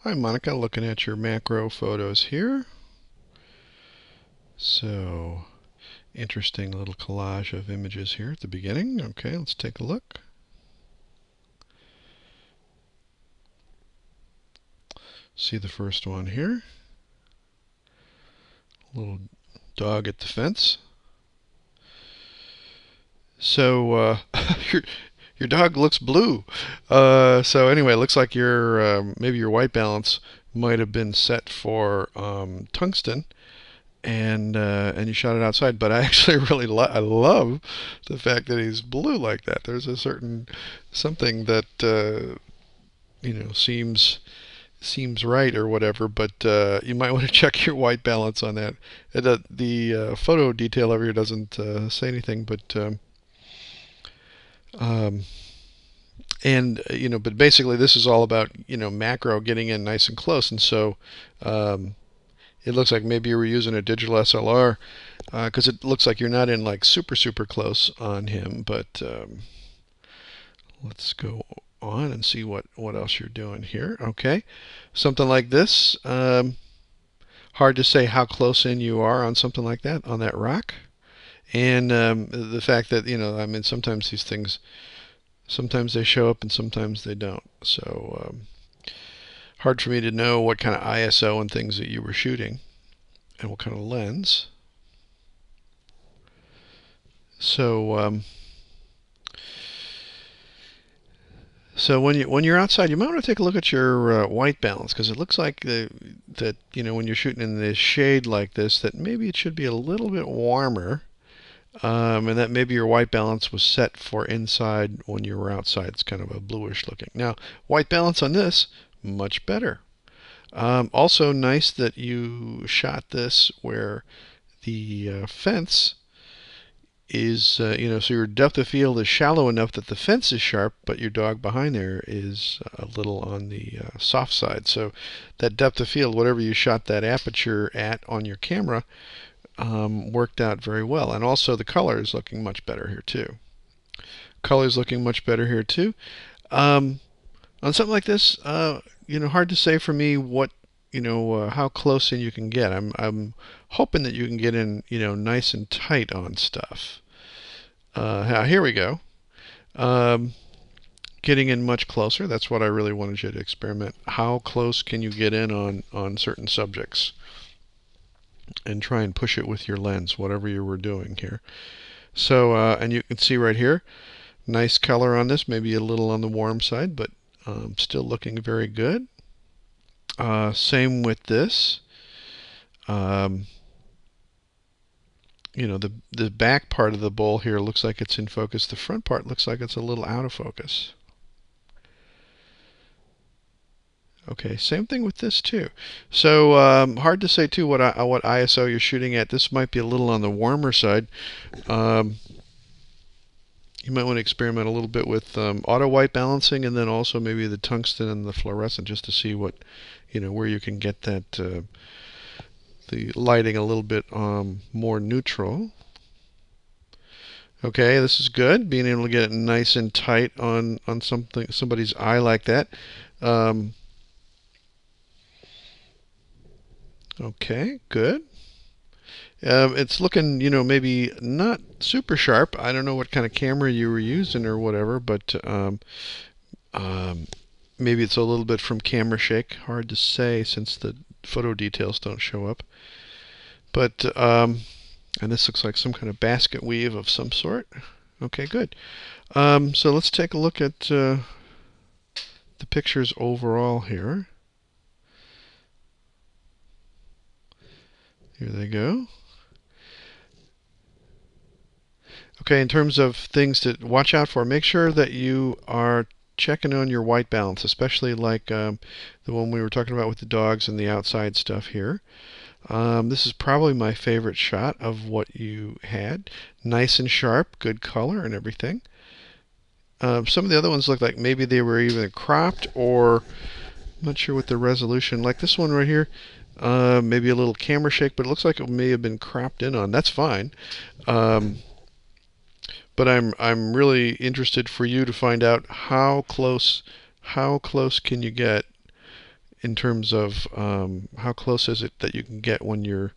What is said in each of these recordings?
Hi Monica, looking at your macro photos here. So, interesting little collage of images here at the beginning. Okay, let's take a look. See the first one here. Little dog at the fence. So, your dog looks blue. So anyway, it looks like your maybe your white balance might have been set for tungsten, and you shot it outside. But I actually I love the fact that he's blue like that. There's a certain something that seems right or whatever. But you might want to check your white balance on that. The photo detail over here doesn't say anything, but um, but basically this is all about macro getting in nice and close, and so. Um, It looks like maybe you were using a digital SLR because it looks like you're not in like super close on him. But let's go on and see what else you're doing here. Okay, something like this. Hard to say how close in you are on something like that on that rock. And the fact that I mean, sometimes these things, sometimes they show up and sometimes they don't. So hard for me to know what kind of ISO and things that you were shooting and what kind of lens. So when you're outside, you might want to take a look at your white balance because it looks like that when you're shooting in this shade like this, that maybe it should be a little bit warmer, and that maybe your white balance was set for inside when you were outside. It's kind of a bluish looking. Now, white balance on this much better. Also nice that you shot this where the fence is, so your depth of field is shallow enough that the fence is sharp, but your dog behind there is a little on the soft side. So that depth of field, whatever you shot that aperture at on your camera, worked out very well. And also the color is looking much better here too. Color is looking much better here too. On something like this, hard to say for me what how close in you can get. I'm hoping that you can get in nice and tight on stuff. Here we go. Um, Getting in much closer. That's what I really wanted you to experiment. How close can you get in on certain subjects? And try and push it with your lens, whatever you were doing here. So, and you can see right here, nice color on this, maybe a little on the warm side, but still looking very good. Same with this. Um, the back part of the bowl here looks like it's in focus. The front part looks like it's a little out of focus. Okay, same thing with this too. So hard to say too what ISO you're shooting at. This might be a little on the warmer side. Um, you might want to experiment a little bit with auto white balancing, and then also maybe the tungsten and the fluorescent, just to see what where you can get that the lighting a little bit more neutral. Okay, this is good. Being able to get it nice and tight on somebody's eye like that. Um, okay, good. It's looking, maybe not super sharp. I don't know what kind of camera you were using or whatever, but um, maybe it's a little bit from camera shake. Hard to say since the photo details don't show up. But and this looks like some kind of basket weave of some sort. Okay, good. So let's take a look at the pictures overall here. Here they go. Okay, in terms of things to watch out for, make sure that you are checking on your white balance, especially like the one we were talking about with the dogs and the outside stuff here. This is probably my favorite shot of what you had. Nice and sharp, good color and everything. Some of the other ones look like maybe they were even cropped, or I'm not sure what the resolution. Like this one right here, maybe a little camera shake, but it looks like it may have been cropped in on. That's fine. But I'm really interested for you to find out how close can you get in terms of how close is it that you can get when you're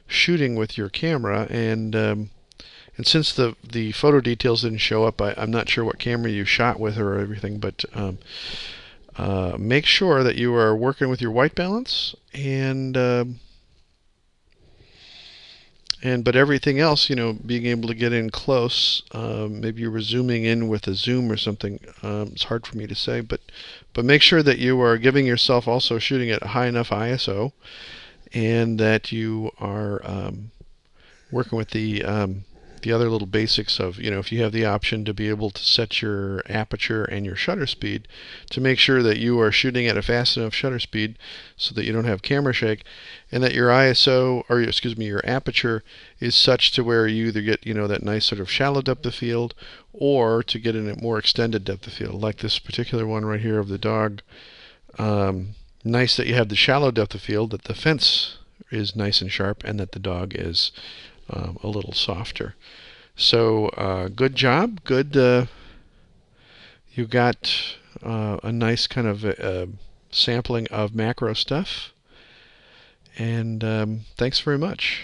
shooting with your camera. And since the photo details didn't show up, I'm not sure what camera you shot with or everything, but make sure that you are working with your white balance and but everything else, being able to get in close. Maybe you were zooming in with a zoom or something. It's hard for me to say, but make sure that you are giving yourself also shooting at a high enough ISO, and that you are working with the other little basics of, if you have the option to be able to set your aperture and your shutter speed, to make sure that you are shooting at a fast enough shutter speed so that you don't have camera shake, and that your ISO, or excuse me, your aperture is such to where you either get, that nice sort of shallow depth of field, or to get in a more extended depth of field, like this particular one right here of the dog. Nice that you have the shallow depth of field, that the fence is nice and sharp, and that the dog is a little softer. So good job. Good. You got a nice kind of sampling of macro stuff. And thanks very much.